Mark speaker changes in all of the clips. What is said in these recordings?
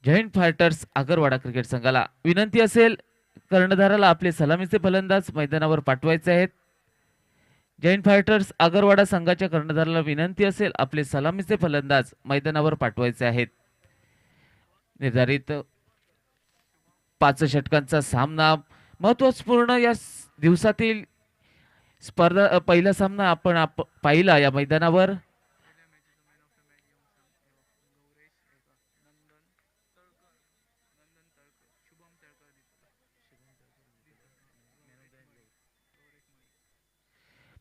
Speaker 1: Joint fighters Agarwada cricket संघाला विनंती असेल, कर्णधाराला आपले सलामीचे फलंदाज मैदानावर पाठवायचे आहेत। जॉईंट फायटर्स आगरवाडा संघाच्या कर्णधाराला विनंती असेल, आपले सलामीचे फलंदाज मैदानावर पाठवायचे आहेत। निर्धारित 5 षटकांचा सामना महत्त्वपूर्ण या दिवसातील स्पर्धा पहिला सामना आपण पाहिला या मैदानावर।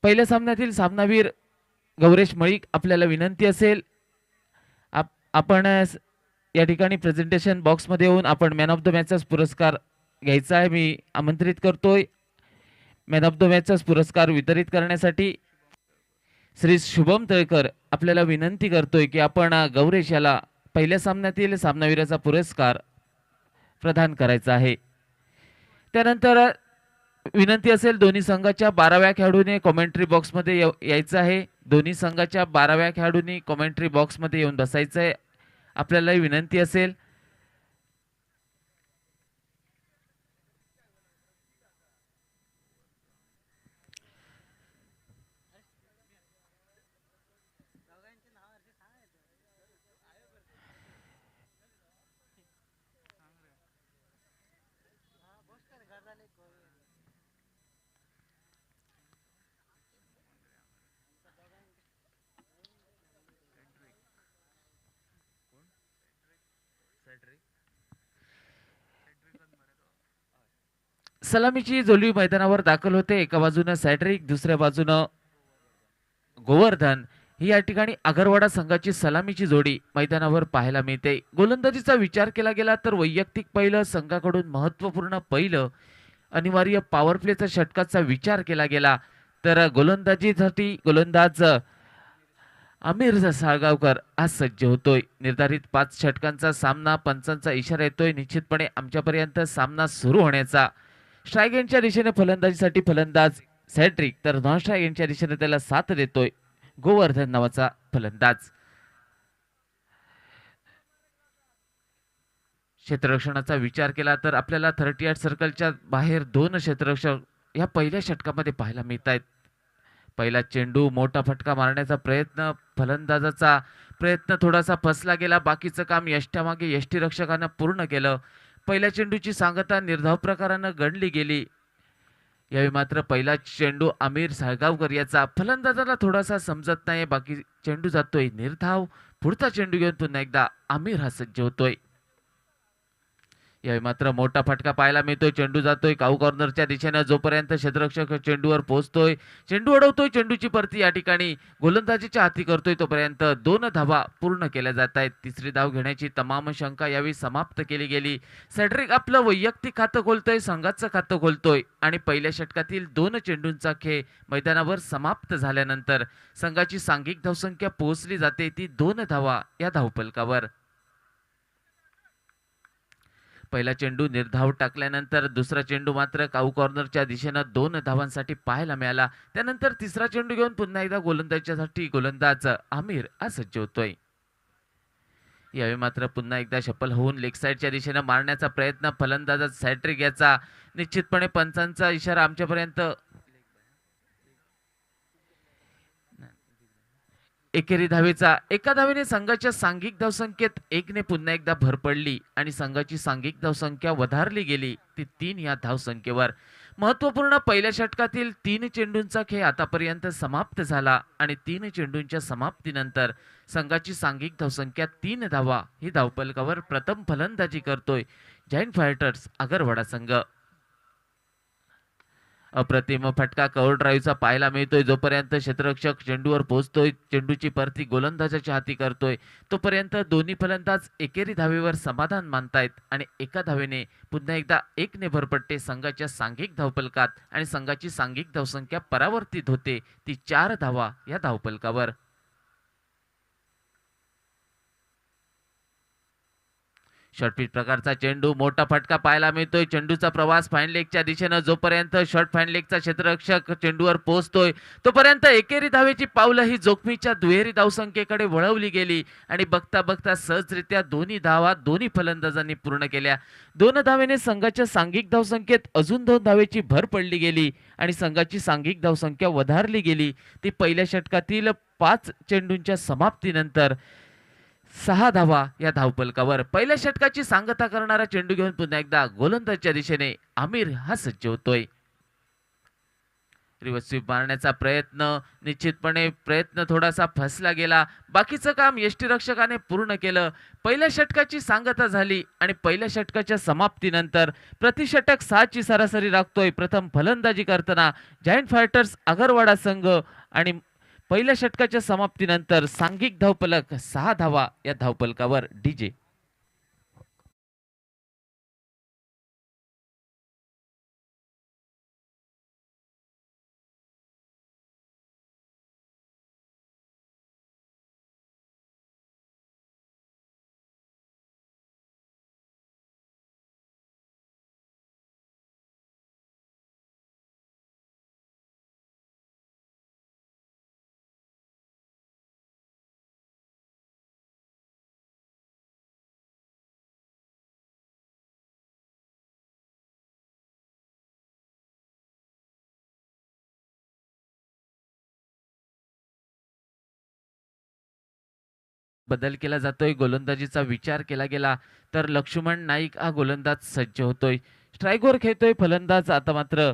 Speaker 1: पहिल्या सामन्यातील सामनावीर गौरेश मळिक आपल्याला विनंती असेल, आपण या ठिकाणी प्रेझेंटेशन बॉक्स मध्ये येऊन आपण मॅन ऑफ द मॅचचा पुरस्कार घ्यायचा आहे। मी आमंत्रित करतोय मॅन ऑफ द मॅचचा पुरस्कार वितरित करण्यासाठी श्री शुभम तळकर आपल्याला विनंती करतोय की आपण गौरेश याला पहिल्या सामन्यातील सामनावीराचा पुरस्कार प्रदान करायचा आहे। त्यानंतर विनंती असेल, दोन्ही संघाच्या 12व्या खेळाडूने कॉमेंट्री बॉक्स मध्ये यायचं आहे। दोन्ही संघाच्या 12व्या खेळाडूंनी कॉमेंट्री बॉक्स मध्ये येऊन बसायचं आहे, आपल्याला विनंती असेल। सलामीची जोली मैदानावर दाखल होते। एका बाजूने सॅड्रिक, दुसऱ्या बाजूने गोवर्धन ही या ठिकाणी आगरवाडा संघाची सलामीची जोडी मैदानावर पाहायला मिळते। गोलंदाजीचा विचार केला गेला तर वैयक्तिक पहिलं संघाकडून महत्त्वपूर्ण पहिलं अनिवार्य पॉवर प्लेचा षटकाचा विचार केला गेला तर गोलंदाजीसाठी गोलंदाज आमिर साळगावकर आज सज्ज होतोय। निर्धारित 5 षटकांचा सामना, पंचांचा इशारा येतोय निश्चितपणे आमच्यापर्यंत सामना सुरू होण्याचा। स्ट्राईक एंडच्या दिशेने फलंदाजीसाठी फलंदाज सॅड्रिक तर नॉन स्ट्राईक एंडच्या दिशेने त्याला साथ देतोय गोवर्धन नावाचा फलंदाज। क्षेत्ररक्षणाचा विचार केला तर आपल्याला 38 सर्कलच्या बाहेर 2 क्षेत्ररक्षक या पहिल्या षटकामध्ये पाहायला मिळत आहेत। पहिला चेंडू, मोठा फटका मारण्याचा प्रयत्न, फलंदाजाचा प्रयत्न थोडासा फसला गेला, बाकीचं काम यष्ट्यामागे यष्टीरक्षकानं पूर्ण केलं। पहिल्या चेंडूची सांगता निर्धाव प्रकारानं गणली गेली। यावेळी मात्र पहिला चेंडू आमिर साळगावकर याचा फलंदाजाला थोडासा समजत नाही, बाकी चेंडू जातोय निर्धाव। पुढचा चेंडू घेऊन पुन्हा एकदा आमिर हा सज्ज होतोय। यावेळी मात्र मोठा फटका पाहायला मिळतोय, चेंडू जातोय काऊ कॉर्नरच्या दिशेने, जोपर्यंत क्षेत्ररक्षक चेंडूवर पोहोचतोय, चेंडू अडवतोय, चेंडूची परती या ठिकाणी गोलंदाजीच्या हाती करतोय, तोपर्यंत 2 धावा पूर्ण केल्या जात आहेत। तिसरी धाव घेण्याची तमाम शंका यावेळी समाप्त केली गेली। सॅड्रिक आपलं वैयक्तिक खातं खोलतोय, संघाचं खातं खोलतोय आणि पहिल्या षटकातील 2 चेंडूंचा खेळ मैदानावर समाप्त झाल्यानंतर संघाची सांघिक धावसंख्या पोहोचली जाते ती 2 धावा या धावफलकावर। पहिला चेंडू निर्धाव टाकल्यानंतर दुसरा चेंडू मात्र काऊ कॉर्नरच्या दिशेने 2 धावांसाठी पाहायला मिळाला। त्यानंतर तिसरा चेंडू घेऊन पुन्हा एकदा गोलंदाजीसाठी गोलंदाज आमिर आज सज्ज होतोय। यावेळी मात्र पुन्हा एकदा शफल होऊन लेग साइडच्या दिशेने मारण्याचा प्रयत्न, फलंदाज सॅड्रिक याचा निश्चितपणे पंचांचा इशारा आमच्यापर्यंत एकेरी धावेचा। एका धावेने संघाच्या सांघिक धावसंख्येत 1 ने पुन्हा एकदा भर पडली आणि संघाची सांघिक धावसंख्या वधारली गेली ती 3 या धावसंख्येवर। महत्त्वपूर्ण पहिल्या षटकातील 3 चेंडूंचा खेळ आतापर्यंत समाप्त झाला आणि 3 चेंडूंच्या समाप्तीनंतर संघाची सांघिक धावसंख्या 3 धावा ही धावफलकावर प्रथम फलंदाजी करतोय जॉईंट फायटर्स आगरवाडा संघ। अप्रतिम फटका कव्हर ड्राईव्हचा पाहायला मिळतोय, जोपर्यंत क्षेत्ररक्षक चेंडूवर पोहोचतोय, चेंडूची परती गोलंदाजाच्या हाती करतोय, तोपर्यंत दोन्ही फलंदाज एकेरी धावेवर समाधान मानतायत आणि एका धावेने पुन्हा एकदा 1 ने भरपडते संघाच्या सांघिक धावफलकात आणि संघाची सांघिक धावसंख्या परावर्तित होते ती 4 धावा या धावफलकावर। शॉर्टपिच प्रकारचा चेंडू, मोठा फटका पाहायला मिळतोय. चेंडूचा प्रवास फाईन लेगच्या दिशेनं जोपर्यंत शॉर्ट फाईन लेगचा क्षेत्ररक्षक चेंडूवर पोहोचतोय तोपर्यंत एकेरी धावेची पावलं ही जोखमीच्या दुहेरी धावसंख्येकडे वळवली गेली आणि बघता बघता सहजरित्या दोन्ही धावा दोन्ही फलंदाजांनी पूर्ण केल्या. 2 धावेने संघाच्या सांघिक धावसंख्येत अजून 2 धावेची भर पडली गेली आणि संघाची सांघिक धावसंख्या वधारली गेली. ती पहिल्या षटकातील 5 चेंडूंच्या समाप्तीनंतर 6 धावा या धावफलकावर. पहिल्या षटकाची सांगता करणारा चेंडू घेऊन पुन्हा एकदा गोलंदाजच्या दिशेने आमिर हा सज्ज होतोय. रिव्हर्स स्वीप मारण्याचा निश्चितपणे प्रयत्न थोडासा फसला गेला. बाकीचं काम यष्टीरक्षकाने पूर्ण केलं. पहिल्या षटकाची सांगता झाली आणि पहिल्या षटकाच्या समाप्तीनंतर प्रतिषटक 6 ची सरासरी राखतोय. प्रथम फलंदाजी करताना जायंट फायटर्स आगरवाडा संघ आणि पहिल्या षटकाच्या समाप्तीनंतर सांघिक धावफलक 6 धावा या धावफलकावर. डीजे बदल केला जातोय. गोलंदाजीचा विचार केला गेला तर लक्ष्मण नाईक हा गोलंदाज सज्ज होतोय. स्ट्राईकवर खेळतोय फलंदाज आता मात्र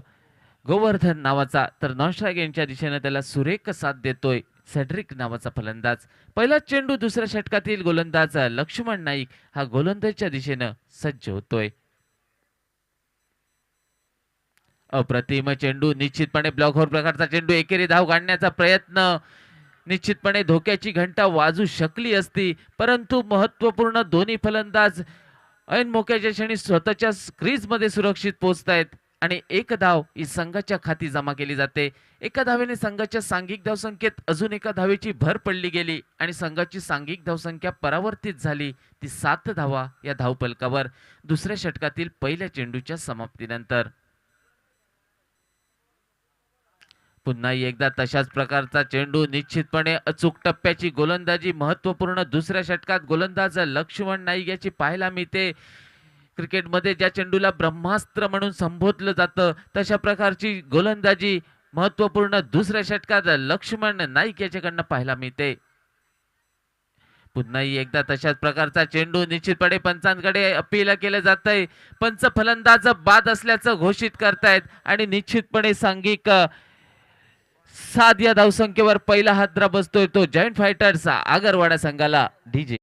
Speaker 1: गोवर्धन नावाचा, तर नॉन स्ट्राईक यांच्या दिशेने त्याला सुरेख साथ देतोय सेड्रिक नावाचा फलंदाज. पहिला चेंडू दुसऱ्या षटकातील गोलंदाज लक्ष्मण नाईक हा गोलंदाजच्या दिशेनं सज्ज होतोय. अप्रतिम चेंडू, निश्चितपणे ब्लॉकहोल प्रकारचा चेंडू, एकेरी धाव काढण्याचा प्रयत्न, निश्चितपणे धोक्याची घंटा वाजू शकली असती परंतु महत्वपूर्ण दोन्ही फलंदाज ऐन मोक्याच्या क्षणी स्वतःच्या क्रीजमध्ये सुरक्षित पोहोचतायत आणि एक धाव ही संघाच्या खाती जमा केली जाते. एका धावेने संघाच्या सांघिक धावसंख्येत अजून एका धावेची भर पडली गेली आणि संघाची सांघिक धावसंख्या परावर्तित झाली. ती 7 धावा या धावफलकावर दुसऱ्या षटकातील पहिल्या चेंडूच्या समाप्तीनंतर. पुन्हा एकदा तशाच प्रकारचा चेंडू, निश्चितपणे अचूक टप्प्याची गोलंदाजी, महत्वपूर्ण दुसऱ्या षटकात गोलंदाज लक्ष्मण नाईक याची पाहायला मिळते. क्रिकेटमध्ये ज्या चेंडूला ब्रह्मास्त्र म्हणून संबोधलं जातं तशा प्रकारची गोलंदाजी महत्वपूर्ण दुसऱ्या षटकात लक्ष्मण नाईक याच्याकडनं पाहायला मिळते. पुन्हा एकदा तशाच प्रकारचा चेंडू, निश्चितपणे पंचांकडे अपील केलं जातंय. पंच फलंदाज बाद असल्याचं घोषित करतायत आणि निश्चितपणे सांघिक 7 या धावसंख्येवर पहिला हादरा बसतोय तो जॉईंट फायटर्स आगरवाडा संघाला. डीजे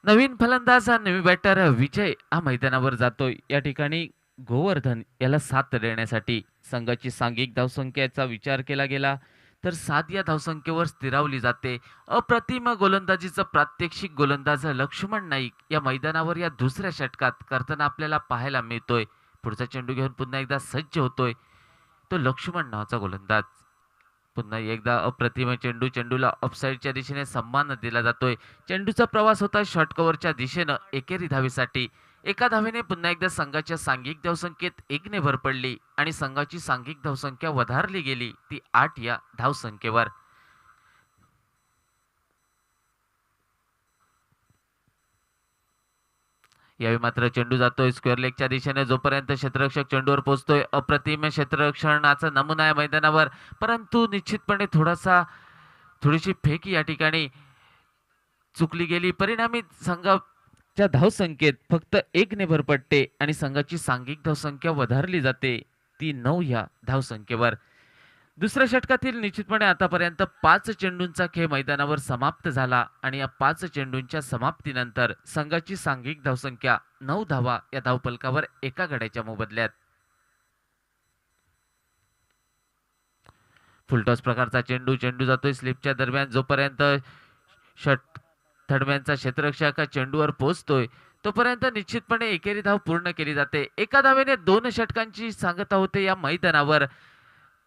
Speaker 1: नवीन फलंदाज हा नवी बॅटर विजय हा मैदानावर जातोय. या ठिकाणी गोवर्धन याला साथ देण्यासाठी संघाची सांघिक धावसंख्येचा विचार केला गेला तर 7 या धावसंख्येवर स्थिरावली जाते. अप्रतिम गोलंदाजीचा प्रात्यक्षिक गोलंदाज लक्ष्मण नाईक या मैदानावर या दुसऱ्या षटकात करताना आपल्याला पाहायला मिळतोय. पुढचा चेंडू घेऊन पुन्हा एकदा सज्ज होतोय तो लक्ष्मण नावाचा गोलंदाज. पुन्हा एकदा अप्रतिम चेंडू, चेंडूला ऑफसाईडच्या दिशेने सन्मान दिला जातोय. चेंडूचा प्रवास होता शॉर्ट कव्हरच्या दिशेनं एकेरी धावेसाठी. एका धावेने पुन्हा एकदा संघाच्या सांघिक धावसंख्येत 1 ने भर पडली आणि संघाची सांघिक धावसंख्या वधारली गेली ती 8 या धावसंख्येवर. यावेळी मात्र चेंडू जातोय स्क्वेअर लेगच्या दिशेने, जोपर्यंत क्षेत्ररक्षक चेंडूवर पोहोचतोय. अप्रतिम क्षेत्ररक्षणाचा नमुना आहे मैदानावर परंतु निश्चितपणे थोडीशी फेक या ठिकाणी चुकली गेली. परिणामी संघ च्या धावसंख्येत फक्त 1 ने भर पडते आणि संघाची सांघिक धावसंख्या वधारली जाते ती 9 या धावसंख्येवर. दुसऱ्या षटकातील निश्चितपणे आतापर्यंत 5 चेंडूंचा खेळ मैदानावर समाप्त झाला आणि या 5 चेंडूंच्या समाप्तीनंतर संघाची सांघिक धावसंख्या 9 धावा या धावफलकावर एका गड्याच्या मोबदल्यात. फुलटॉस प्रकारचा चेंडू जातोय स्लिपच्या दरम्यान, जोपर्यंत थडम्यांचा क्षेत्ररक्षक चेंडूवर पोहोचतोय तोपर्यंत निश्चितपणे एकेरी धाव पूर्ण केली जाते. एका धावेने 2 षटकांची सांगता होते या मैदानावर.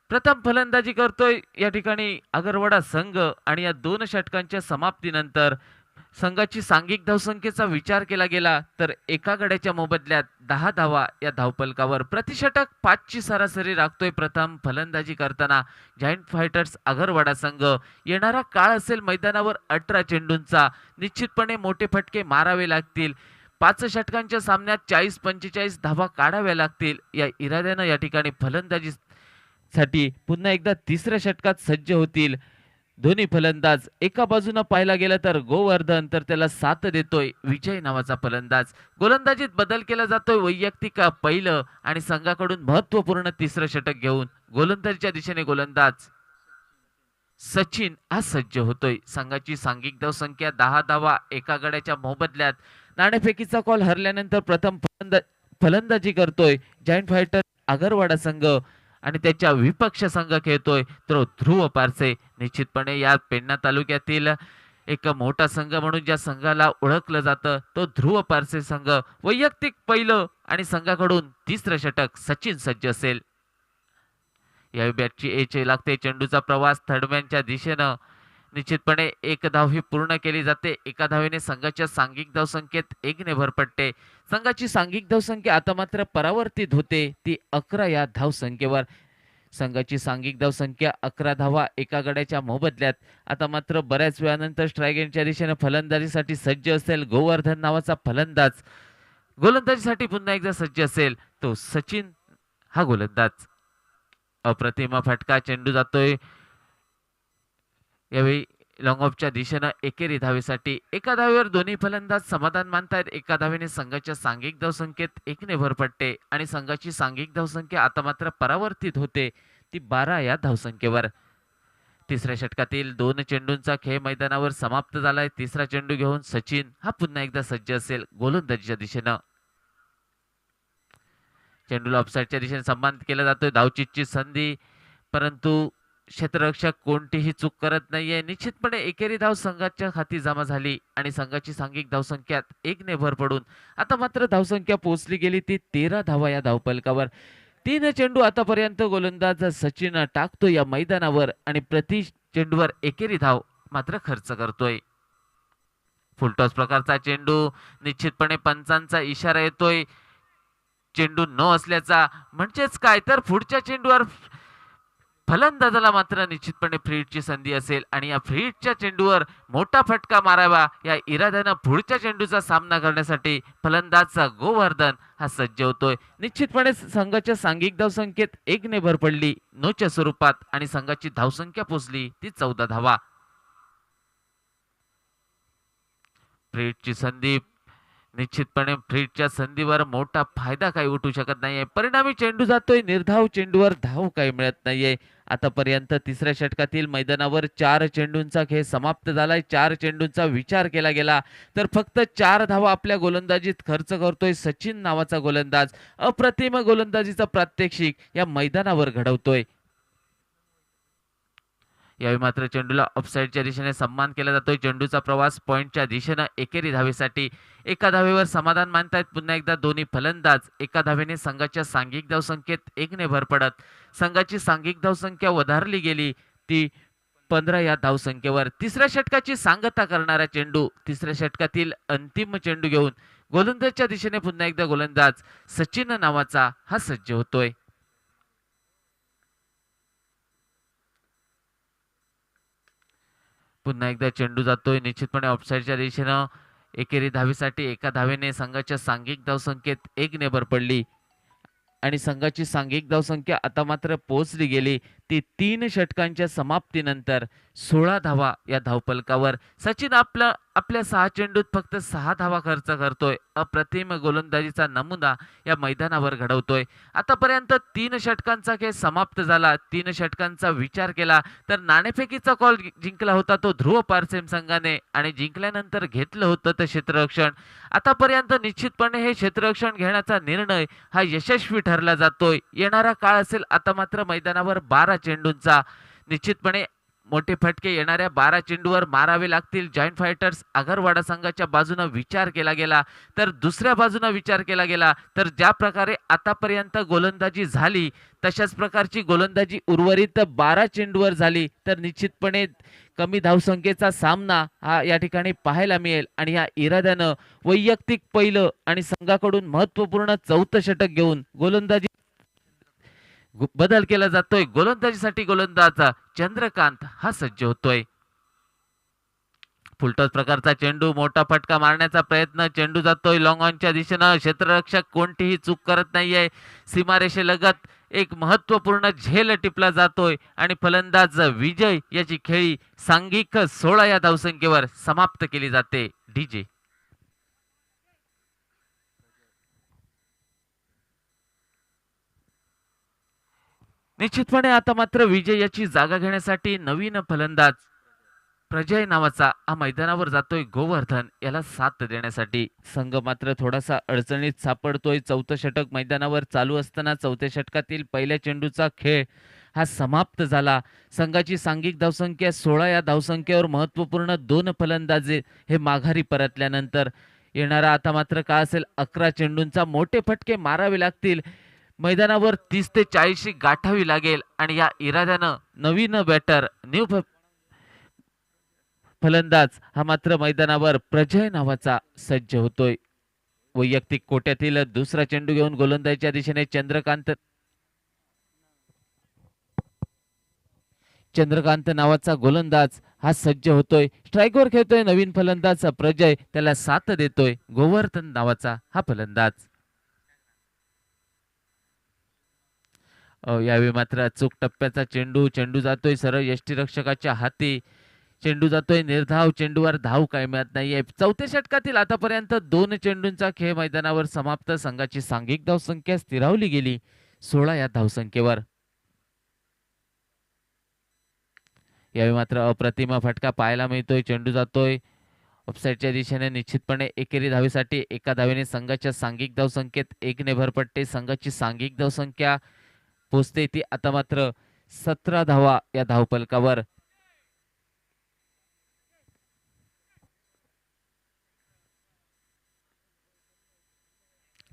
Speaker 1: प्रथम फलंदाजी करतोय या ठिकाणी अगरवाडा संघ आणि या 2 षटकांच्या समाप्तीनंतर संघाची सांघिक धावसंख्येचा विचार केला गेला तर एका गड्याच्या मोबदल्यात 10 धावा या धावफलकावर. प्रतिषटक 5 ची सरासरी राखतोय प्रथम फलंदाजी करताना जायंट फायटर्स अगरवाडा संघ. येणारा काळ असेल मैदानावर 18 चेंडूंचा. निश्चितपणे मोठे फटके मारावे लागतील. 5 षटकांच्या सामन्यात 40-45 धावा काढाव्या लागतील या इराद्यानं या ठिकाणी फलंदाजी साठी पुन्हा एकदा तिसऱ्या षटकात सज्ज होतील. दोन्ही फलंदाज एका बाजूने पाहायला गेलं तर गोवर्धन तर त्याला साथ देतोय विजय नावाचा फलंदाज. गोलंदाजीत बदल केला जातोय वैयक्तिक पहिलं आणि संघाकडून महत्वपूर्ण तिसरं षटक घेऊन गोलंदाजीच्या दिशेने गोलंदाज सचिन हा सज्ज होतोय. संघाची सांघिक धावसंख्या 10 धावा एका गड्याच्या मोबदल्यात. नाणेफेकीचा कॉल हरल्यानंतर प्रथम फलंदाजी करतोय जायंट फायटर अगरवाडा संघ आणि त्याच्या विपक्ष संघ खेळतोय तो ध्रुव पारसे. निश्चितपणे या पेन्ना तालुक्यातील एक मोठा संघ म्हणून ज्या संघाला ओळखलं जातं तो ध्रुव पारसे संघ. वैयक्तिक पहिलं आणि संघाकडून तिसरं षटक सचिन सज्ज असेल. या बॅटची एच लागते. चेंडूचा प्रवास थर्डमॅनच्या दिशेनं. निश्चितपणे 1 धाव ही पूर्ण केली जाते. एका धावेने संघाच्या सांघिक धावसंख्येत 1 ने भर पडते. संघाची सांघिक धावसंख्या आता मात्र परावर्तित होते ती 11 या धावसंख्येवर. संघाची सांघिक धावसंख्या 11 धावा एका गड्याच्या मोबदल्यात. आता मात्र बऱ्याच वेळानंतर स्ट्राईक एंडच्या दिशेने फलंदाजीसाठी सज्ज असेल गोवर्धन नावाचा फलंदाज. गोलंदाजीसाठी पुन्हा एकदा सज्ज असेल तो सचिन हा गोलंदाज. अप्रतिम फटका चेंडू जातोय यावेळी लॉंग ऑफच्या दिशेनं एकेरी धावेसाठी. एका धावेवर दोन्ही फलंदाज समाधान मानतायत. एका धावेने संघाच्या सांघिक धावसंख्येत 1 ने भर पडते आणि संघाची सांघिक धावसंख्या आता मात्र परावर्तित होते ती 12 या धावसंख्येवर. तिसऱ्या षटकातील 2 चेंडूंचा खेळ मैदानावर समाप्त झालाय. तिसरा चेंडू घेऊन सचिन हा पुन्हा एकदा सज्ज असेल गोलंदाजीच्या दिशेनं. चेंडूला ऑफसाईडच्या दिशेने सन्मानित केला जातोय. धावचीतची संधी परंतु क्षेत्ररक्षक कोणतीही चूक करत नाहीये. निश्चितपणे एकेरी धाव संघाच्या हाती जमा झाली आणि संघाची सांघिक धावसंख्यात 1 ने भर पडून आता मात्र धावसंख्या पोहोचली गेली ती 13 धावा या धावफलकावर. 3 चेंडू आतापर्यंत गोलंदाज सचिन टाकतो या मैदानावर आणि प्रति चेंडूवर एकेरी धाव मात्र खर्च करतोय. फुलटॉस प्रकारचा चेंडू. निश्चितपणे पंचांचा इशारा येतोय चेंडू न असल्याचा. म्हणजेच काय तर पुढच्या चेंडूवर फलंदाजाला मात्र निश्चितपणे फ्री हिटची संधी असेल आणि या फ्री हिटच्या चेंडूवर मोठा फटका मारावा या इराद्यानं पुढच्या चेंडूचा सामना करण्यासाठी फलंदाज गोवर्धन हा सज्ज होतोय. निश्चितपणे संघाच्या सांघिक धावसंख्येत 1 ने भर पडली नोच्या स्वरूपात आणि संघाची धावसंख्या पोहोचली ती 14 धावा. फ्री हिटची संधी. निश्चितपणे फ्री हिटच्या संधीवर मोठा फायदा काही उठू शकत नाहीये. परिणामी चेंडू जातोय निर्धाव. चेंडूवर धाव काही मिळत नाहीये. आतापर्यंत तिसऱ्या षटकातील मैदानावर 4 चेंडूंचा खेळ समाप्त झालाय. 4 चेंडूंचा विचार केला गेला तर फक्त 4 धावा आपल्या गोलंदाजीत खर्च करतोय सचिन नावाचा गोलंदाज. अप्रतिम गोलंदाजीचा प्रात्यक्षिक या मैदानावर घडवतोय. यावेळी मात्र चेंडूला ऑफसाईडच्या दिशेने सन्मान केला जातोय. चेंडूचा प्रवास पॉइंटच्या दिशेनं एकेरी धावेसाठी. एका धावेवर समाधान मानतायत पुन्हा एकदा दोन्ही फलंदाज. एका धावेने संघाच्या सांघिक धावसंख्येत 1 ने भर पडत संघाची सांघिक धावसंख्या वधारली गेली ती 15 या धावसंख्येवर. तिसऱ्या षटकाची सांगता करणारा चेंडू. तिसऱ्या षटकातील अंतिम चेंडू घेऊन गोलंदाजच्या दिशेने पुन्हा एकदा गोलंदाज सचिन नावाचा हा सज्ज होतोय. पुन्हा एकदा चेंडू जातोय निश्चितपणे ऑफसाईडच्या दिशेनं एकेरी धावेसाठी. एका धावेने संघाच्या सांघिक धावसंख्येत 1 ने भर पडली आणि संघाची सांघिक धावसंख्या आता मात्र पोहोचली गेली ती 3 षटकांच्या समाप्तीनंतर 16 धावा या धावफलकावर. सचिन आपला आपल्या 6 चेंडूत फक्त 6 धावा खर्च करतोय. अप्रतिम गोलंदाजीचा नमुना या मैदानावर घडवतोय. आतापर्यंत 3 षटकांचा खेळ समाप्त झाला. 3 षटकांचा विचार केला तर नाणेफेकीचा कॉल जिंकला होता तो ध्रुव पारसेम संघाने आणि जिंकल्यानंतर घेतलं होतं ते क्षेत्ररक्षण. आतापर्यंत निश्चितपणे हे क्षेत्ररक्षण घेण्याचा निर्णय हा यशस्वी ठरला जातोय. येणारा काळ असेल आता मात्र मैदानावर 12 चेंडूंचा. निश्चितपणे मोठे फटके येणाऱ्या 12 चेंडूवर मारावे लागतील. जॉईंट फायटर्स आगरवाडा संघाच्या बाजूने विचार केला गेला तर दुसऱ्या बाजूने विचार केला गेला तर ज्या प्रकारे आतापर्यंत गोलंदाजी झाली तशाच प्रकारची गोलंदाजी उर्वरित 12 चेंडूवर झाली तर निश्चितपणे कमी धावसंख्येचा सामना हा या ठिकाणी पाहायला मिळेल आणि या इराद्यानं वैयक्तिक पहिलं आणि संघाकडून महत्त्वपूर्ण चौथं षटक घेऊन गोलंदाजी बदल केला जातोय. गोलंदाजीसाठी गोलंदाज चंद्रकांत हा सज्ज होतोय. फुलटॉस प्रकारचा चेंडू, मोठा फटका मारण्याचा प्रयत्न, चेंडू जातोय लॉंग ऑनच्या दिशेनं. क्षेत्ररक्षक कोणतीही चूक करत नाहीये. सीमारेषेलगत एक महत्त्वपूर्ण झेल टिपला जातोय आणि फलंदाज विजय याची खेळी सांघिक 16 या धावसंख्येवर समाप्त केली जाते. डीजे निश्चितपणे आता मात्र विजय याची जागा घेण्यासाठी नवीन फलंदाज प्रजय नावाचा हा मैदानावर जातोय. गोवर्धन याला साथ देण्यासाठी संघ मात्र थोडासा अडचणीत सापडतोय. चौथं षटक मैदानावर चालू असताना चौथ्या षटकातील पहिल्या चेंडूचा खेळ हा समाप्त झाला. संघाची सांघिक धावसंख्या 16 या धावसंख्येवर महत्त्वपूर्ण 2 फलंदाजे हे माघारी परतल्यानंतर येणारा आता मात्र काय असेल 11 चेंडूंचा. मोठे फटके मारावे लागतील. मैदानावर 30 ते 40 गाठावी लागेल आणि या इराद्यानं नवीन बॅटर फलंदाज हा मात्र मैदानावर प्रजय नावाचा सज्ज होतोय. वैयक्तिक कोट्यातील दुसरा चेंडू घेऊन गोलंदाजीच्या दिशेने चंद्रकांत नावाचा गोलंदाज हा सज्ज होतोय. स्ट्राईकवर खेळतोय नवीन फलंदाज प्रजय, त्याला साथ देतोय गोवर्धन नावाचा हा फलंदाज. यावेळी मात्र अचूक टप्प्याचा चेंडू, चेंडू जातोय सरळ यष्टीरक्षकाच्या हाती. चेंडू जातोय निर्धाव, चेंडूवर धाव काय मिळत नाहीये. चौथ्या षटकातील आतापर्यंत 2 चेंडूंचा खेळ मैदानावर समाप्त. संघाची सांघिक धावसंख्या स्थिरावली गेली 16 या धावसंख्येवर. यावेळी मात्र अप्रतिम फटका पाहायला मिळतोय. चेंडू जातोय ऑफसाईडच्या दिशेने. निश्चितपणे एकेरी धावेसाठी एका धावेने संघाच्या सांघिक धावसंख्येत 1 ने भर पडते. संघाची सांघिक धावसंख्या पोहोचते ती आता मात्र 17 धावा या धावफलकावर.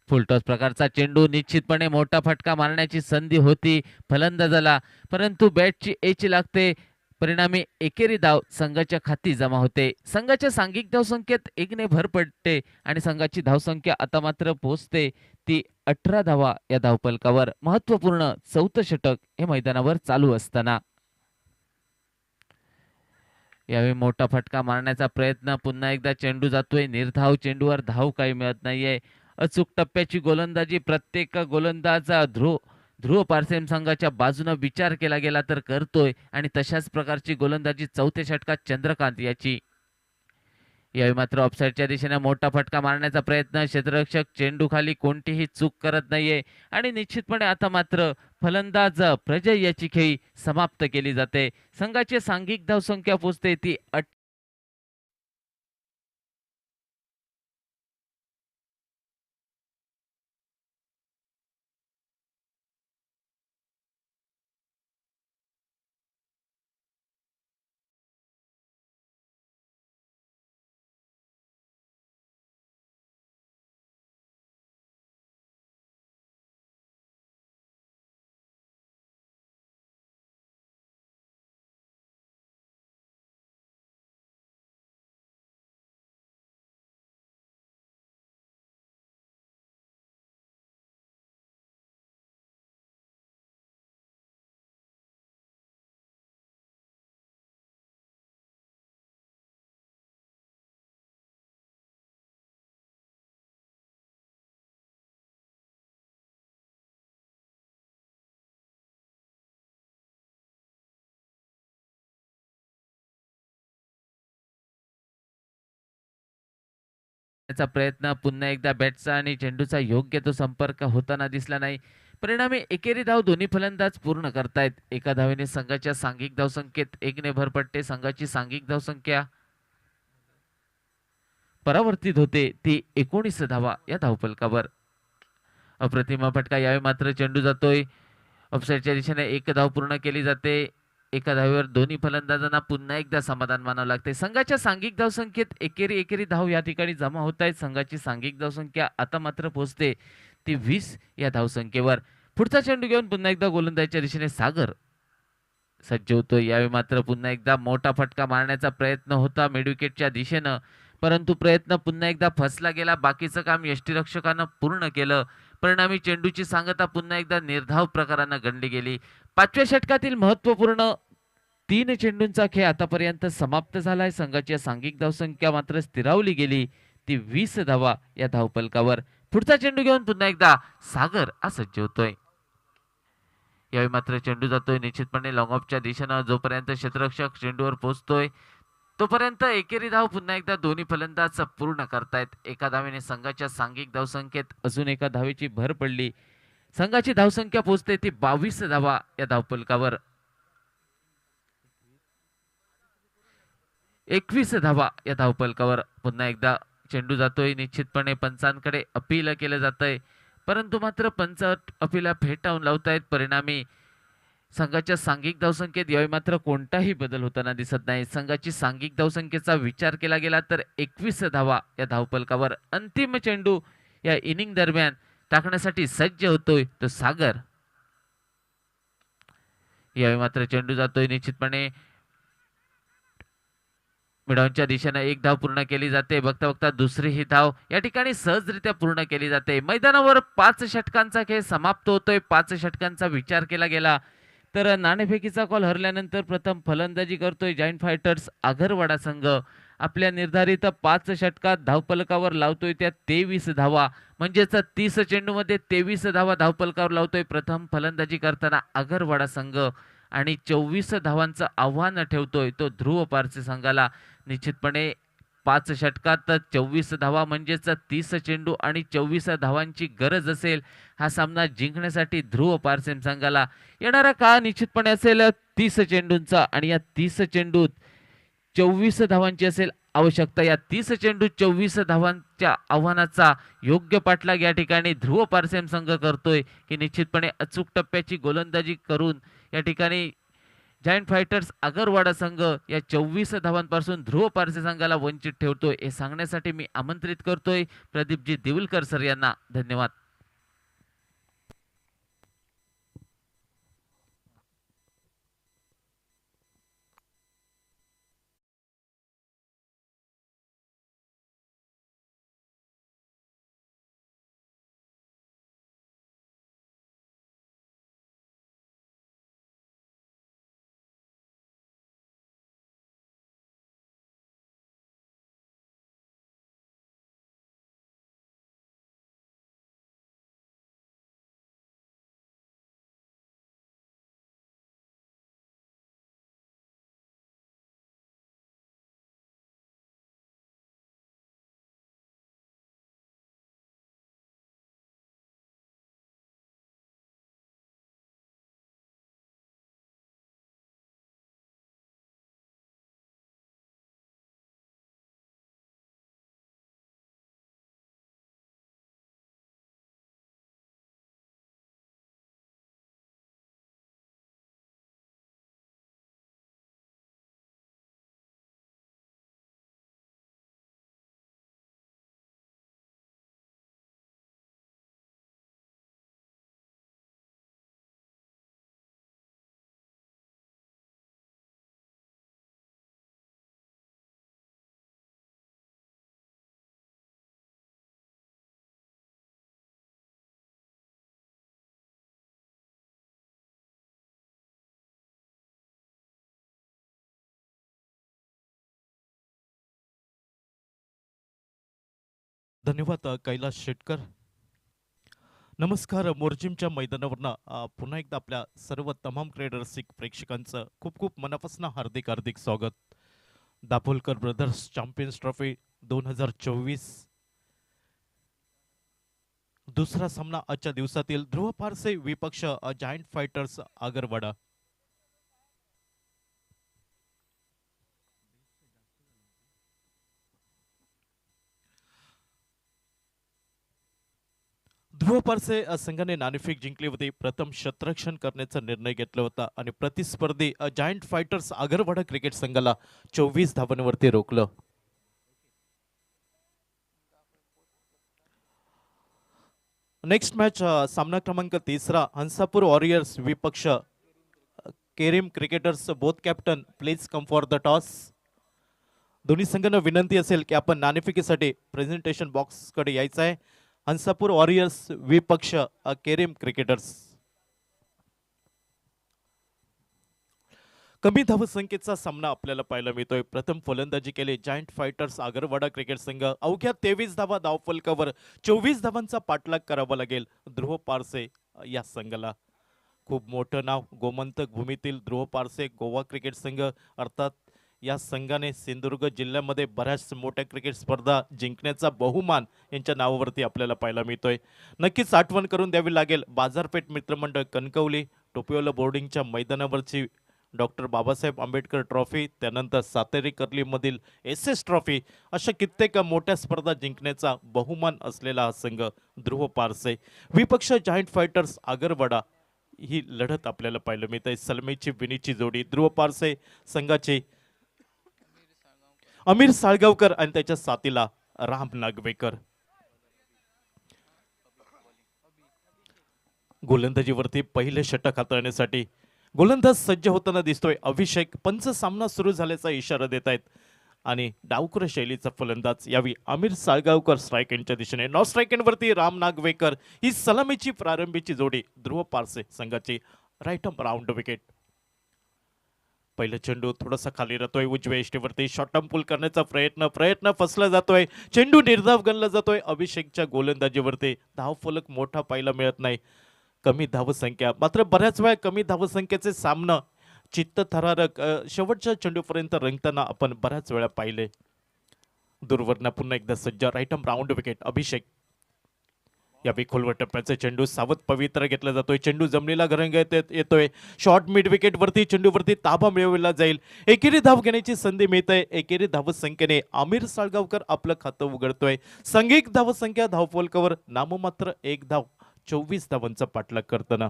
Speaker 1: फुलटॉस प्रकारचा चेंडू, निश्चितपणे मोठा फटका मारण्याची संधी होती फलंदाजाला परंतु बॅटची एच लागते. परिणामी एकेरी धाव संघाच्या खाती जमा होते. संघाच्या सांघिक धावसंख्येत 1 ने भर पडते आणि संघाची धावसंख्या आता मात्र पोहोचते ती 18 धावा या धावफलकावर. महत्त्वपूर्ण चौथं षटक हे मैदानावर चालू असताना यावेळी मोठा फटका मारण्याचा प्रयत्न, पुन्हा एकदा चेंडू जातोय निर्धाव, चेंडूवर धाव काही मिळत नाहीये. अचूक टप्प्याची गोलंदाजी प्रत्येक गोलंदाज ध्रुव पारसेम संघाच्या बाजूने विचार केला गेला तर करतोय आणि तशाच प्रकारची गोलंदाजी चौथ्या षटकात चंद्रकांत याची. यावेळी मात्र ऑफसाईडच्या दिशेने मोठा फटका मारण्याचा प्रयत्न, क्षेत्ररक्षक चेंडू खाली कोणतीही चूक करत नाहीये आणि निश्चितपणे आता मात्र फलंदाज प्रजय याची खेळी समाप्त केली जाते. संघाची सांघिक धावसंख्या पोहोचते ती त्याचा प्रयत्न पुन्हा एकदा बॅटचा आणि चेंडूचा योग्य तो संपर्क होताना दिसला नाही. परिणामी एकेरी धाव दोन्ही फलंदाज पूर्ण करतायत. एका धावेने संघाच्या सांघिक धावसंख्येत 1 ने भर पडते. संघाची सांघिक धावसंख्या परावर्तित होते ती 19 धावा या धावफलकावर. अप्रतिम फटका, यावेळी मात्र चेंडू जातोय ऑफसाईडच्या दिशेने. एक धाव पूर्ण केली जाते. एका धावेवर दोन्ही फलंदाजांना पुन्हा एकदा समाधान मानावं लागते. संघाच्या सांघिक धावसंख्येत एकेरी एकेरी धाव या ठिकाणी जमा होत आहेत. संघाची सांघिक धावसंख्या आता मात्र पोहोचते ती 20 या धावसंख्येवर. पुढचा चेंडू घेऊन पुन्हा एकदा गोलंदाजीच्या दिशेने सागर सज्ज होतोय. यावेळी मात्र पुन्हा एकदा मोठा फटका मारण्याचा प्रयत्न होता मिडविकेटच्या दिशेनं, परंतु प्रयत्न पुन्हा एकदा फसला गेला. बाकीचं काम यष्टीरक्षकानं पूर्ण केलं. परिणामी चेंडूची सांगता पुन्हा एकदा निर्धाव प्रकारानं गणली गेली. 5व्या षटकातील महत्त्वपूर्ण 3 चेंडूंचा खेळ आतापर्यंत समाप्त झालाय. संघाची सांघिक धावसंख्या मात्र स्थिरावली गेली ती 20 धावा या धावफलकावर. पुढचा चेंडू घेऊन पुन्हा एकदा सागर सज्ज होतोय. यावेळी मात्र चेंडू जातोय निश्चितपणे लॉंग ऑफच्या दिशेनं. जोपर्यंत क्षेत्ररक्षक चेंडूवर पोहोचतोय तोपर्यंत एकेरी धाव पुन्हा एकदा दोन्ही फलंदाज पूर्ण करतायत. एका धावेने संघाच्या सांघिक धावसंख्येत अजून एका धावेची भर पडली. संघाची धावसंख्या पोहोचते ती 22 धावा या धावफलकावर. 21 धावा या धावफलकावर. पुन्हा एकदा चेंडू जातोय निश्चितपणे पंचांकडे अपील केलं जातंय, परंतु मात्र पंच अपील फेटाळून लावतायत. परिणामी संघाच्या सांघिक धावसंख्येत यावेळी मात्र कोणताही बदल होताना दिसत नाही. संघाची सांघिक धावसंख्येचा विचार केला गेला तर 21 धावा या धावफलकावर. अंतिम चेंडू या इनिंग दरम्यान टाकण्यासाठी सज्ज होतोय तो सागर. यावेळी मात्र चेंडू जातोय निश्चितपणे मिडॉनच्या दिशेने. एक धाव पूर्ण केली जाते. बघता बघता दुसरी ही धाव या ठिकाणी सहजरित्या पूर्ण केली जाते. मैदानावर 5 षटकांचा खेळ समाप्त होतोय. 5 षटकांचा विचार केला गेला तर नाणेफेकीचा कॉल हरल्यानंतर प्रथम फलंदाजी करतोय जॉईंट फायटर्स आगरवाडा संघ. आपल्या निर्धारित 5 षटकात धावफलकावर लावतोय त्या 23 धावा, म्हणजेच 30 चेंडूमध्ये 23 धावा धावफलकावर लावतोय प्रथम फलंदाजी करताना आगरवाडा संघ. आणि 24 धावांचं आव्हान ठेवतोय तो ध्रुव पारसे संघाला. निश्चितपणे 5 षटकात 24 धावा म्हणजेच 30 चेंडू आणि 24 धावांची गरज असेल हा सामना जिंकण्यासाठी ध्रुव पारसेम संघाला. येणारा काळ निश्चितपणे असेल 30 चेंडूंचा आणि या 30 चेंडूत 24 धावांची असेल आवश्यकता. या 30 चेंडू 24 धावांच्या आव्हानाचा योग्य पाठलाग या ठिकाणी ध्रुव पारसेम संघ करतोय की निश्चितपणे अचूक टप्प्याची गोलंदाजी करून या ठिकाणी जायंट फायटर्स आगरवाडा संघ या 24 धावांपासून ध्रुव पारसे संघाला वंचित ठेवतोय हे सांगण्यासाठी मी आमंत्रित करतोय प्रदीपजी देऊलकर सर यांना. धन्यवाद.
Speaker 2: धन्यवाद कैलास शेटकर. नमस्कार. मोर्जिमच्या मैदानावरनं पुन्हा एकदा आपल्या सर्व तमाम क्रीडा रसिक प्रेक्षकांचं खूप खूप मनापासून हार्दिक हार्दिक स्वागत. दाभोलकर ब्रदर्स चॅम्पियन्स ट्रॉफी 2024 दुसरा सामना आजच्या दिवसातील ध्रुव पारसे विपक्ष जायंट फायटर्स आगरवाडा. ध्रुव पारसे संघाने नाणेफेक जिंकली होती. प्रथम शतरक्षण करण्याचा निर्णय घेतला होता आणि प्रतिस्पर्धी जायंट फायटर्स आगरवाडा क्रिकेट संघाला 24 धावांवरती रोखलं. नेक्स्ट मॅच सामना क्रमांक तिसरा हंसापूर वॉरियर्स विपक्ष Kerim cricketers. Both captain please come for the toss. दोन्ही संघांना विनंती असेल की आपण नाणेफेकीसाठी प्रेझेंटेशन बॉक्सकडे यायचं आहे. हंसापूर वॉरियर्स विपक्ष केरिम क्रिकेटर्स. कमी धावसंख्येचा सामना आपल्याला पाहायला मिळतोय. प्रथम फलंदाजी केली जायंट फायटर्स आगरवाडा क्रिकेट संघ. अवघ्या 23 धावा धावफलकावर 24 धावांचा पाठलाग करावा लागेल ध्रुव पारसे या संघाला. खूप मोठं नाव गोमंतक भूमीतील ध्रुव पारसे गोवा क्रिकेट संघ. अर्थात या संघाने सिंधुदुर्ग जिल्ह्यामध्ये बऱ्याच मोठ्या क्रिकेट स्पर्धा जिंकण्याचा बहुमान यांच्या नावावरती आपल्याला पाहायला मिळतोय. नक्कीच आठवण करून द्यावी लागेल बाजारपेठ मित्रमंडळ कणकवली, टोपिओला बोर्डिंगच्या मैदानावरची डॉक्टर बाबासाहेब आंबेडकर ट्रॉफी, त्यानंतर सातेरी कर्लीमधील SS ट्रॉफी, अशा कित्येक मोठ्या स्पर्धा जिंकण्याचा बहुमान असलेला हा संघ ध्रुव पारसे विपक्ष जायंट फायटर्स आगरवाडा. ही लढत आपल्याला पाहायला मिळते. सलमेची विनीची जोडी ध्रुव पारसे संघाची अमीर साळगावकर आणि त्याच्या साथीला राम नागवेकर. गोलंदाजीवरती पहिले षटक हाताळण्यासाठी गोलंदाज सज्ज होताना दिसतोय अभिषेक. पंच सामना सुरू झाल्याचा इशारा देत आहेत आणि डावखुरा शैलीचा फलंदाज यावी आमिर साळगावकर स्ट्राईक एंडच्या दिशेने. नॉन स्ट्राईक एंडवरती राम नागवेकर. ही सलामीची प्रारंभीची जोडी ध्रुव पारसे संघाची. Right arm round wicket. पहिला चेंडू थोडासा खाली राहतोय उजव्या इष्टीवरती. शॉर्ट टर्म पुल करण्याचा प्रयत्न फसला जातोय. चेंडू निर्धाव गणला जातोय अभिषेकच्या गोलंदाजीवरती. धावफलक मोठा पाहायला मिळत नाही. कमी धावसंख्या, मात्र बऱ्याच वेळा कमी धावसंख्येचे सामना चित्तथरारक शेवटच्या चेंडूपर्यंत रंगताना आपण बऱ्याच वेळा पाहिले. दुर्वर्णा पुन्हा एकदा सज्ज. राईट आर्म राऊंड विकेट अभिषेक. यावेळी खोलवर टप्प्याचा चेंडू सावध पवित्र घेतला जातोय. चेंडू जमिनीला घरंगत येतोय. शॉर्ट मिड विकेट वरती चेंडूवरती ताबा मिळवला जाईल. एकेरी धाव घेण्याची संधी मिळते. एकेरी धावसंख्येने आमिर साळगावकर आपलं खातं उघडतोय. सांघिक धावसंख्या धावफलकावर नाममात्र 1 धाव 24 धावांचा पाठलाग करताना.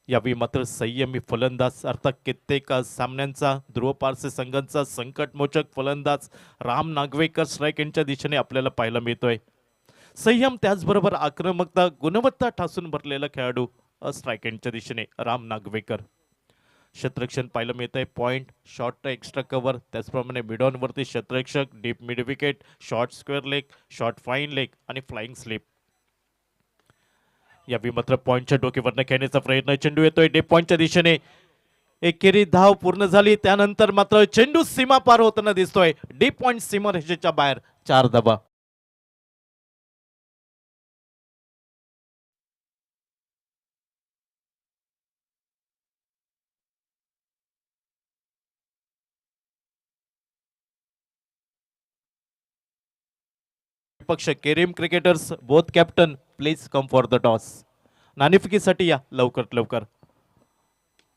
Speaker 2: यावेळी मात्र संयमी फलंदाज अर्थात कित्येक सामन्यांचा ध्रुव पारसे संघांचा संकटमोचक फलंदाज राम नागवेकर स्ट्राईक यांच्या दिशेने आपल्याला पाहायला मिळतोय. संयम त्याचबरोबर आक्रमकता गुणवत्ता ठासून भरलेला खेळाडू स्ट्राईक एंडच्या दिशेने राम नागवेकर. क्षेत्ररक्षण पाहायला मिळत आहे. पॉइंट, शॉर्ट एक्स्ट्रा कव्हर, त्याचप्रमाणे मिडॉन वरती क्षेत्ररक्षक, deep mid wicket, short square leg, short fine leg आणि फ्लाइंग स्लिप. यावेळी मात्र पॉइंटच्या डोक्यावरनं खेळण्याचा प्रयत्न. चेंडू येतोय डीप पॉइंटच्या दिशेने. एकेरी धाव पूर्ण झाली. त्यानंतर मात्र चेंडू सीमा पार होताना दिसतोय. डीप पॉइंट सीमा रेषेच्या बाहेर 4 धावा. पक्ष Kerim cricketers. Both captain please come for the toss. नाणेफेकीसाठी या लवकरात लवकर.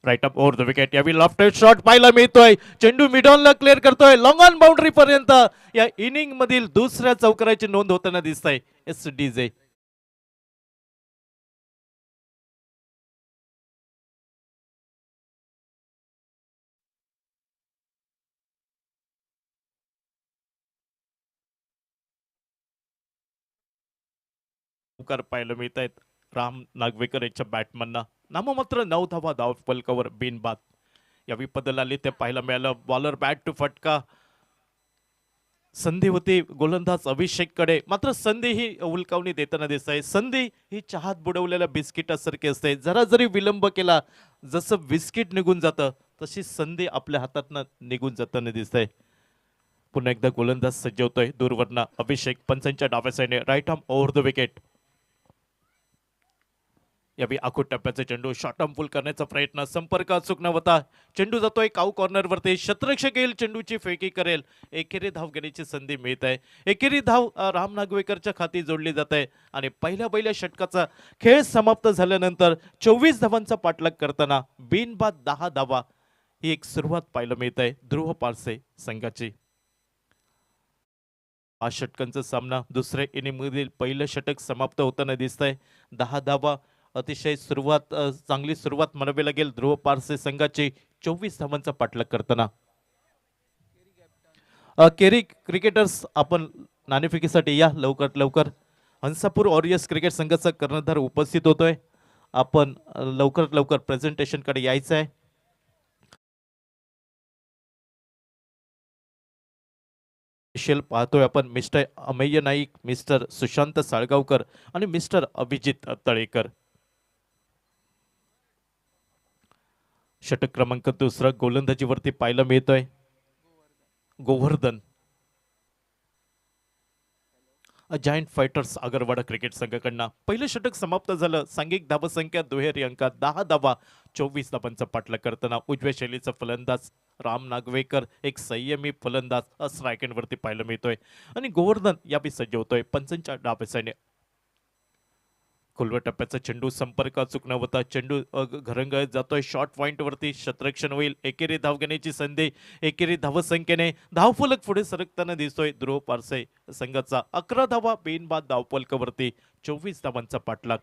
Speaker 2: Right up over the wicket. यावेळी लॉफ्टेड शॉट पाहायला मिळतोय. चेंडू मिडॉनला क्लिअर करतोय. लॉंग ऑन बाउंड्री पर्यंत या इनिंग मधील दुसऱ्या चौकाराची नोंद होताना दिसत आहे SDJ. पाहायला मिळत आहेत राम नागवेकर यांच्या बॅटमनना. नाममात्र 9 धावा धाव फलकावर बिनबाद. यावेळी पदल आली ते पाहायला मिळालं. बॉलर बॅट टू फटका. संधी होती गोलंदाज अभिषेक कडे, मात्र संधी ही उलकावणी देताना दिसत आहे. संधी ही चहात बुडवलेल्या बिस्किटासारखी असते. जरा जरी विलंब केला, जसं बिस्किट निघून जातं तशी संधी आपल्या हातातनं निघून जाताना दिसत आहे. पुन्हा एकदा गोलंदाज सज्जवतोय दूरवरनं अभिषेक. पंचांच्या डाव्या साईडने right arm over the wicket. यावेळी आखूड टप्प्याचा चेंडू शॉर्ट फुल करण्याचा प्रयत्न, संपर्क अचूक नव्हता. चेंडू जातोय काऊ कॉर्नरवरती, क्षेत्ररक्षक येईल, चेंडूची फेकी करेल, एकेरी धाव घेण्याची संधी मिळत आहे. एकेरी धाव राम नागवेकरच्या खाती जोडली जात आहे आणि पहिल्या षटकाचा खेळ समाप्त झाल्यानंतर 24 धावांचा पाठलाग करताना बिनबाद 10 धावा ही एक सुरुवात पाहायला मिळत आहे ध्रुव पारसे संघाची. 5 षटकांचा सामना, दुसऱ्या इनिंगमधील पहिलं षटक समाप्त होताना दिसतंय. 10 धावा, अतिशय चांगली सुरुवात म्हणावी लागेल ध्रुव पारसे संघाची 24 धावांचा पाठलाग करताना. केरी क्रिकेटर्स आपण नाणेफेकीसाठी या लवकरात लवकर. हंसापूर वॉरियर्स क्रिकेट संघाचा कर्णधार उपस्थित होतोय. आपण लवकरात लवकर प्रेझेंटेशन कडे यायचं आहे. पाहतोय आपण मिस्टर अमेय नाईक, मिस्टर सुशांत साळगावकर आणि मिस्टर अभिजित तळेकर. षटक क्रमांक दुसरा गोलंदाजीवरती पाहायला मिळतोय Govardhan. Giant fighters Agarwada cricket संघाकडनं पहिलं षटक समाप्त झालं. सांघिक धावसंख्या दुहेरी अंकात 10 धावा, 24 धावांचा पाठलाग करताना उजव्या शैलीचा फलंदाज राम नागवेकर, एक संयमी फलंदाज स्ट्राईक एंडवरती पाहायला मिळतोय आणि गोवर्धन याबी सज्ज होतोय पंचांच्या डावेसाने. खोलवर टप्प्याचा चेंडू, संपर्क अचूक नव्हता, चेंडू घरंगळत जातोय शॉर्ट पॉइंट वरती, क्षेत्ररक्षण होईल, एकेरी धाव घेण्याची संधी. एकेरी धावसंख्येने धावफलक पुढे सरकताना दिसतोय ध्रुव पारसे संघाचा. 11 धावा बिनबाद धावफलकावरती, 24 धावांचा पाठलाग.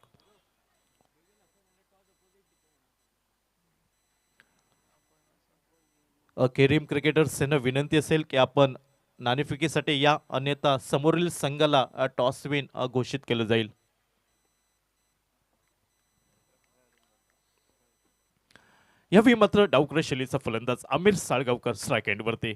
Speaker 2: केरीम क्रिकेटर्स यांना विनंती असेल की आपण नाणेफेकीसाठी या, अन्यथा समोरील संघाला टॉस विन घोषित केलं जाईल. यावेळी मात्र डावकर शैलीचा फलंदाज आमिर साळगावकर स्ट्राईक एंडवरती.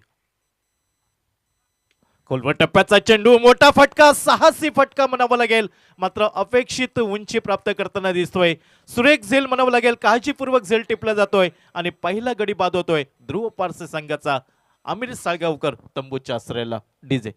Speaker 2: खोलवर टप्प्याचा चेंडू, मोठा फटका, साहसी फटका म्हणावा लागेल, मात्र अपेक्षित उंची प्राप्त करताना दिसतोय. सुरेख झेल म्हणावं लागेल, काळजीपूर्वक झेल टिपला जातोय आणि पहिला गडी बाद होतोय ध्रुव पारसे संघाचा. आमिर साळगावकर तंबूच्या आश्रयाला. डीजे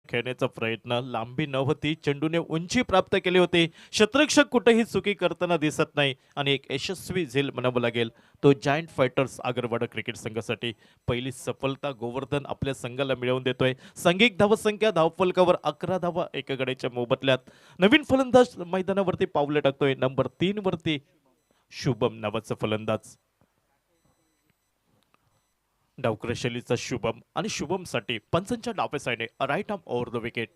Speaker 2: खेळण्याचा प्रयत्न, लांबी नव्हती, चेंडूने उंची प्राप्त केली होती. क्षेत्ररक्षक कुठेही चुकी करताना दिसत नाही आणि एक यशस्वी झेल म्हणावं लागेल तो जायंट फायटर्स आगरवाडा क्रिकेट संघासाठी. पहिली सफलता गोवर्धन आपल्या संघाला मिळवून देतोय. सांघिक धावसंख्या धावफलकावर 11 धावा एका गड्याच्या मोबदल्यात. नवीन फलंदाज मैदानावरती पावलं टाकतोय नंबर 3 वरती शुभम नावाचा फलंदाज. डावकर शैलीचा शुभम आणि शुभम साठी पंचांच्या डाव्या साईडने right arm over the wicket.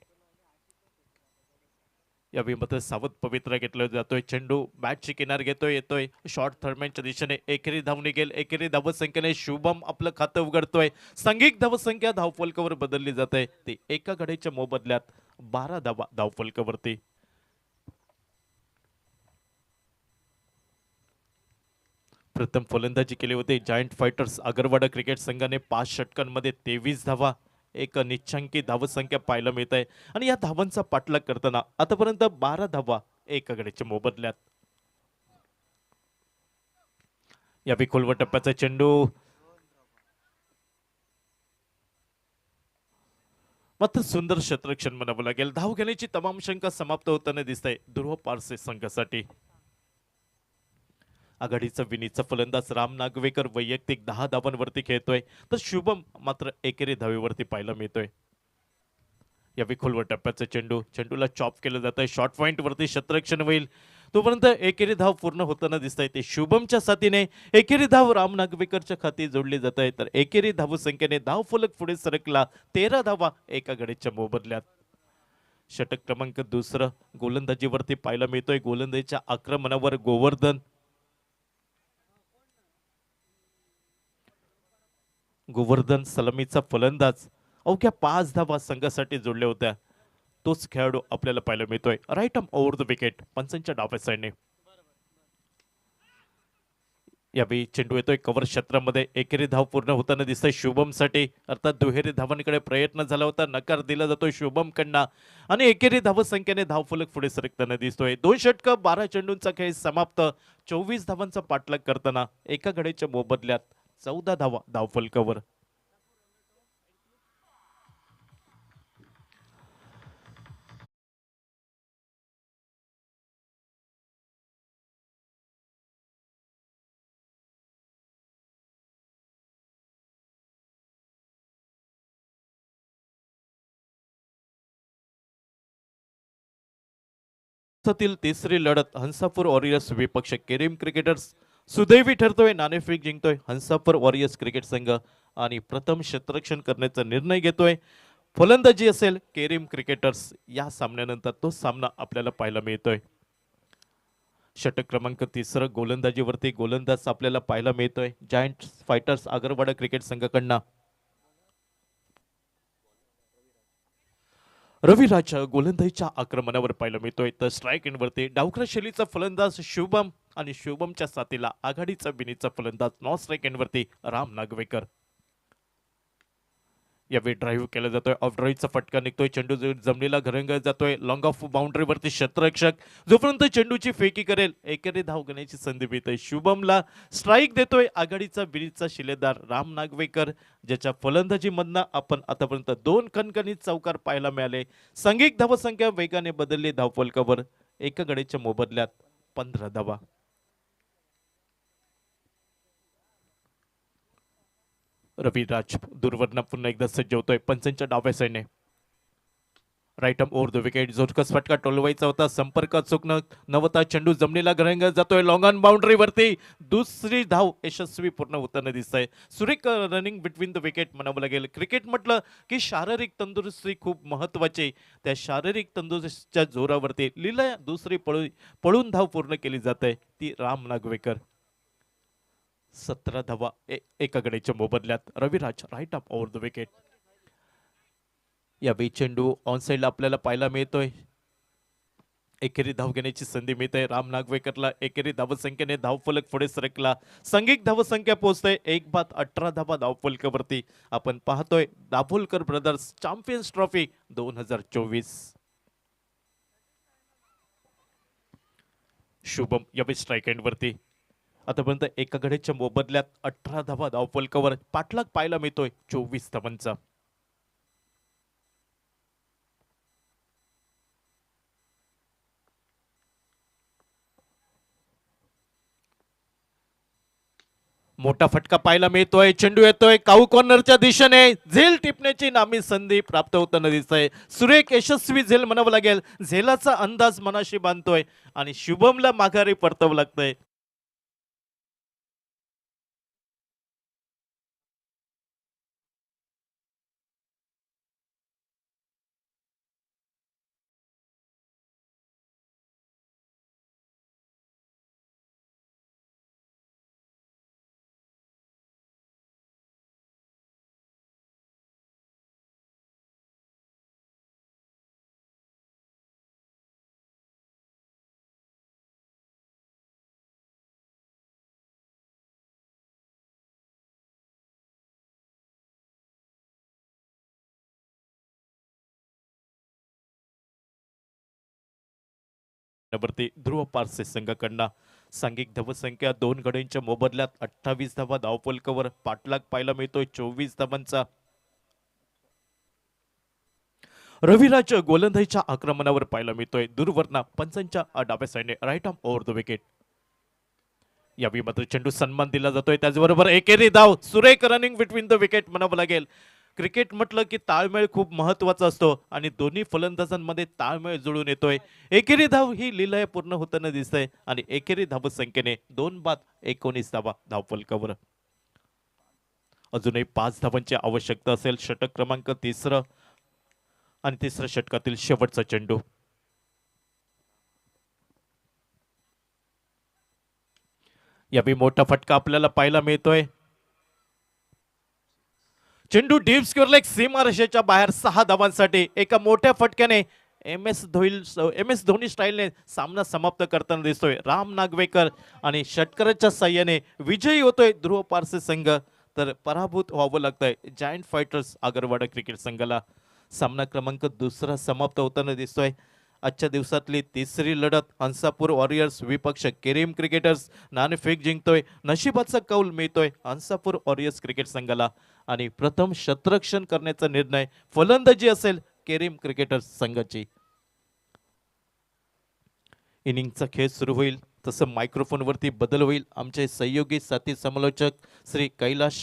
Speaker 2: यावेळी मात्र सावध पवित्रा घेतला जातोय. चेंडू बॅटची किनार घेतोय, येतोय शॉर्ट थर्डमॅनच्या दिशेने. एकेरी धाव निघेल, एकेरी धावसंख्येने शुभम आपलं खातं उघडतोय. सांघिक धावसंख्या धावफलकावर बदलली जाते, ती एका गड्याच्या मोबदल्यात 12 धावा धावफलकावरती. प्रथम फलंदाजी केली होती जायंट फायटर्स आगरवाडा क्रिकेट संघाने. 5 षटकांमध्ये 23 धावा, एक निश्चांकी धावसंख्या पाहायला मिळत आहे आणि या धावांचा पाठलाग करताना आतापर्यंत 12 धावा एका गड्याच्या मोबदल्यात. या खोलवर टप्प्याचा चेंडू, मात्र सुंदर क्षेत्ररक्षण म्हणावं लागेल. धाव घेण्याची तमाम शंका समाप्त होताना दिसत आहे ध्रुव पारसे संघासाठी. आघाडीचा विनीचा फलंदाज राम नागवेकर वैयक्तिक 10 धावांवरती खेळतोय, तर शुभम मात्र एकेरी धावेवरती पाहायला मिळतोय. या खोलवर टप्प्याचा चेंडू, चेंडूला चॉप केलं जात आहे. शॉर्ट पॉइंट वरती क्षेत्ररक्षण होईल, तोपर्यंत एकेरी धाव पूर्ण होताना दिसत आहे. ते शुभमच्या साथीने एकेरी धाव राम नागवेकरच्या खाती जोडली जात आहे, तर एकेरी धावसंख्येने धावफलक पुढे सरकला. 13 धावा एका गड्याच्या मोबदल्यात. षटक क्रमांक दुसरं गोलंदाजीवरती पाहायला मिळतोय. गोलंदाजीच्या आक्रमणावर गोवर्धन. गोवर्धन सलामीचा फलंदाज अवघ्या 5 धावा संघासाठी जोडल्या होत्या. तोच खेळाडू आपल्याला पाहायला मिळतोय. Right arm over the wicket पंचांच्या डाव्या साईडने. यावेळी चेंडू येतोय कव्हर क्षेत्रामध्ये. एकेरी धाव पूर्ण होताना दिसतंय शुभमसाठी. अर्थात दुहेरी धावांकडे प्रयत्न झाला होता, नकार दिला जातोय शुभम कडनं आणि एकेरी धावसंख्येने धावफलक पुढे सरकताना दिसतोय. 2 षटकं 12 चेंडूंचा खेळ समाप्त. 24 धावांचा पाठलाग करताना एका गड्याच्या मोबदल्यात 14 धावा धावफलकावर. तील तिसरी लढत हंसापूर वॉरियर्स विपक्ष केरीम क्रिकेटर्स सुदैवी ठरतोय. नाणेफेक जिंकतोय हंसापूर वॉरियर्स क्रिकेट संघ आणि प्रथम क्षेत्ररक्षण करण्याचा निर्णय घेतोय. फलंदाजी असेल केरीम क्रिकेटर्स. या सामन्यानंतर तो सामना आपल्याला पाहायला मिळतोय. षटक क्रमांक 3 गोलंदाजीवरती गोलंदाज आपल्याला पाहायला मिळतोय जायंट फायटर्स आगरवाडा क्रिकेट संघाकडनं. रविराज गोलंदाजीच्या आक्रमणावर पाहायला मिळतोय. तर स्ट्राईक एंडवरती डावखरा शैलीचा फलंदाज शुभम आणि शुभमच्या साथीला आघाडीचा बिनीचा फलंदाज नॉन स्ट्राईक एंडवरती राम नागवेकर. यावेळी ड्राईव्ह केला जातोय. ऑफ ड्राईव्हचा फटका निघतोय. चेंडू जमिनीला घरंगळत जातोय. लॉंग ऑफ बाउंड्रीवरती क्षेत्ररक्षक जोपर्यंत चेंडूची फेकी करेल एकेरी धाव घेण्याची संधी मिळते. शुभमला स्ट्राईक देतोय आघाडीचा बिनीचा शिलेदार राम नागवेकर, ज्याच्या फलंदाजीमधनं आपण आतापर्यंत 2 कणकणीत चौकार पाहायला मिळाले. सांघिक धावसंख्या वेगाने बदलली धावफलकावर. एका गडीच्या मोबदल्यात 15 धावा. रविराज दूरवरनं पुन्हा एकदा सज्ज होतोय पंचांच्या डाव्या साईडने. Right arm over the wicket. जोरकस फटका टोलवायचा होता, संपर्क चुकणं नव्हता. चेंडू जमिनीला घरंगळत जातोय. लॉंग ऑन बाउंड्रीवरती दुसरी धाव यशस्वी पूर्ण होताना दिसतंय. सुरेख रनिंग बिटवीन द विकेट म्हणावं लागेल. क्रिकेट म्हटलं की शारीरिक तंदुरुस्ती खूप महत्वाची. त्या शारीरिक तंदुरुस्तीच्या जोरावरती लिला दुसरी पळून धाव पूर्ण केली जाते ती राम नागवेकर. 17 धावा एका गड्याच्या मोबदल्यात. Raviraj right arm over the wicket. यावेळी चेंडू ऑन साइडला आपल्याला पाहायला मिळतोय. एकेरी धाव घेण्याची संधी मिळते राम नागवेकरला. एकेरी धावसंख्येने धावफलक पुढे सरकला. सांघिक धावसंख्या पोहोचते 1 बाद 18 धावा धावफलकावरती. आपण पाहतोय Dabholkar brothers champions trophy 2024. Shubham यावेळी स्ट्राईक एंडवरती. आतापर्यंत एका गड्याच्या मोबदल्यात 18 धावा धावफलकावर. पाठलाग पाहायला मिळतोय 24 धावांचा. मोठा फटका पाहायला मिळतोय. चेंडू येतोय काऊ कॉर्नरच्या दिशेने. झेल टिपण्याची नामी संधी प्राप्त होताना दिसतंय. सुरेख यशस्वी झेल म्हणावं लागेल. झेलाचा अंदाज मनाशी बांधतोय आणि शुभमला माघारी परतावं लागतंय. वरती ध्रुव पारसे संघाकडनं सांघिक धावसंख्या 2 गड्यांच्या मोबदल्यात 28 धावा धावफलकावर. पाठलाग पाहायला मिळतोय 24 धावांचा. रविराज गोलंदाजीच्या आक्रमणावर पाहायला मिळतोय. दूरवरनं पंचांच्या डाव्या साईडने right arm over the wicket. यावेळी मात्र चेंडू सन्मान दिला जातोय. त्याचबरोबर एकेरी धाव. सुरेख रनिंग बिटवीन द विकेट म्हणावं लागेल. क्रिकेट म्हटलं की ताळमेळ खूप महत्वाचा असतो आणि दोन्ही फलंदाजांमध्ये ताळमेळ जुळून येतोय. एकेरी धाव ही लीला पूर्ण होताना दिसतंय आणि एकेरी धावसंख्येने 2 बाद 19 धावा धावफलकावर. अजूनही 5 धावांची आवश्यकता असेल. षटक क्रमांक 3 आणि 3 षटकातील शेवटचा चेंडू. यावेळी मोठा फटका आपल्याला पाहायला मिळतोय. चेंडू डीप स्क्वेअर लेग सीमारेषेच्या बाहेर 6 धावांसाठी एका मोठ्या फटक्याने एम एस धोनी स्टाईलने सामना समाप्त करताना दिसतोय. राम नागवेकर आणि षटकराच्या साह्याने विजयी होतोय ध्रुव पारसे संघ, तर पराभूत व्हावं लागतंय जायंट फायटर्स आगरवाडा क्रिकेट संघाला. सामना क्रमांक 2 समाप्त होताना दिसतोय. आजच्या दिवसातली तिसरी लढत हंसापूर वॉरियर्स विपक्ष केरीम क्रिकेटर्स. नाणेफेक जिंकतोय, नशिबाचा कौल मिळतोय हंसापूर वॉरियर्स क्रिकेट संघाला आणि प्रथम शतरक्षण करण्याचा निर्णय फलंदाजी असेल केरीम क्रिकेटर्स संघाची. इनिंगचा खेळ सुरू होईल तसं मायक्रोफोनवरती बदल होईल. आमचे सहयोगी साथी समालोचक श्री कैलाश